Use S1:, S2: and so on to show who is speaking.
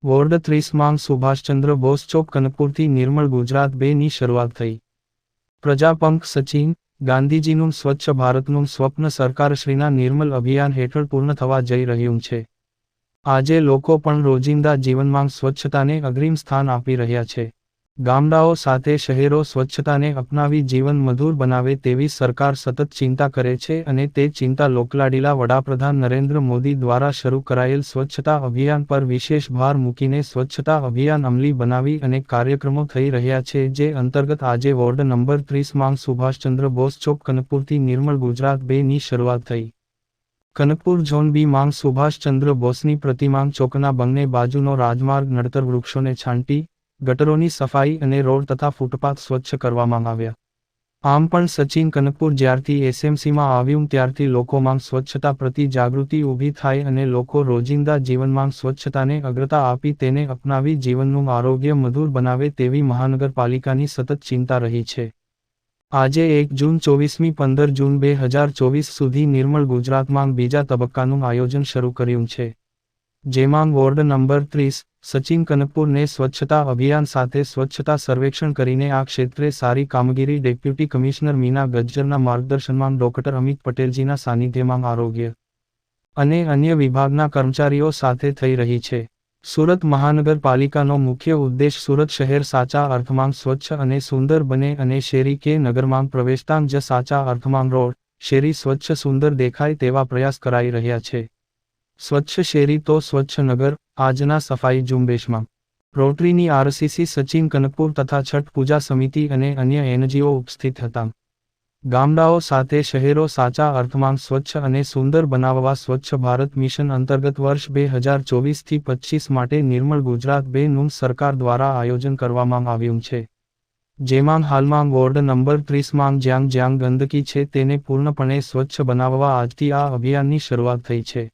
S1: Ward 30 માંગ સુભાષચંદ્ર બોઝ ચોક કનકપુરથી નિર્મળ ગુજરાત 2ની શરૂઆત થઈ. પ્રજાપંખ સચિન, ગાંધીજીનું સ્વચ્છ ભારતનું સ્વપ્ન સરકારશ્રીના નિર્મલ અભિયાન હેઠળ પૂર્ણ થવા જઈ રહ્યું છે. આજે લોકો પણ રોજિંદા જીવનમાં સ્વચ્છતાને અગ્રીમ સ્થાન આપી રહ્યા છે. ગામડાઓ સાથે શહેરો સ્વચ્છતાને અપનાવી જીવન મધુર બનાવે તેવી સરકાર સતત ચિંતા કરે છે અને તે ચિંતા લોકલાડીલા વડાપ્રધાન નરેન્દ્ર મોદી દ્વારા શરૂ કરાયેલ સ્વચ્છતા અભિયાન પર વિશેષ ભાર મૂકીને સ્વચ્છતા અભિયાન અમલી બનાવી અનેક કાર્યક્રમો થઈ રહ્યા છે, જે અંતર્ગત આજે વોર્ડ નંબર 30 માંગ સુભાષચંદ્ર બોઝ ચોક કનકપુરથી નિર્મળ ગુજરાત 2ની શરૂઆત થઈ. કનકપુર ઝોન બી માંગ સુભાષચંદ્ર બોઝની પ્રતિમાંગ ચોકના બંને બાજુનો રાજમાર્ગ નડતર વૃક્ષોને છાંટી, ગટરોની સફાઈ અને રોડ તથા ફૂટપાથ સ્વચ્છ કરવામાં આવ્યા. આમ પણ સચિન કનકપુર જ્યારથી એસએમસીમાં આવ્યું ત્યારથી લોકોમાં સ્વચ્છતા પ્રતિ જાગૃતિ ઊભી થાય અને લોકો રોજિંદા જીવનમાં સ્વચ્છતાને અગ્રતા આપી તેને અપનાવી જીવનનું આરોગ્ય મધુર બનાવે તેવી મહાનગરપાલિકાની સતત ચિંતા રહી છે. આજે 1 જૂન 24મી 15 જૂન 2024 સુધી નિર્મળ ગુજરાતમાં બીજા તબક્કાનું આયોજન શરૂ કર્યું છે. જેમાં વોર્ડ નંબર 30, સચિન કનકપુરને સ્વચ્છતા અભિયાન સાથે સ્વચ્છતા સર્વેક્ષણ કરીને આ ક્ષેત્રે સારી કામગીરી ડેપ્યુટી કમિશનર મીના ગજ્જરના માર્ગદર્શનમાં ડોક્ટર અમિત પટેલજીના સાનિધ્યમાં આરોગ્ય અને અન્ય વિભાગના કર્મચારીઓ સાથે થઈ રહી છે. સુરત મહાનગરપાલિકાનો મુખ્ય ઉદ્દેશ સુરત શહેર સાચા અર્થમાં સ્વચ્છ અને સુંદર બને અને શેરી કે નગરમાં પ્રવેશતાં જ સાચા અર્થમાં રોડ, શેરી સ્વચ્છ સુંદર દેખાય તેવા પ્રયાસ કરાઈ રહ્યા છે. સ્વચ્છ શેરી તો સ્વચ્છ નગર, આજના સફાઈ ઝુંબેશમાં રોટરીની આરસીસી સચિન કનકપુર તથા છઠ પૂજા સમિતિ અને અન્ય એનજીઓ ઉપસ્થિત હતા. ગામડાઓ સાથે શહેરો સાચા અર્થમાં સ્વચ્છ અને સુંદર બનાવવા સ્વચ્છ ભારત મિશન અંતર્ગત વર્ષ 2024થી 25 માટે નિર્મળ ગુજરાત 2નું સરકાર દ્વારા આયોજન કરવામાં આવ્યું છે. જેમાં હાલમાં વોર્ડ નંબર 30 માંગ જ્યાં જ્યાં ગંદકી છે તેને પૂર્ણપણે સ્વચ્છ બનાવવા આજથી આ અભિયાનની શરૂઆત થઈ છે.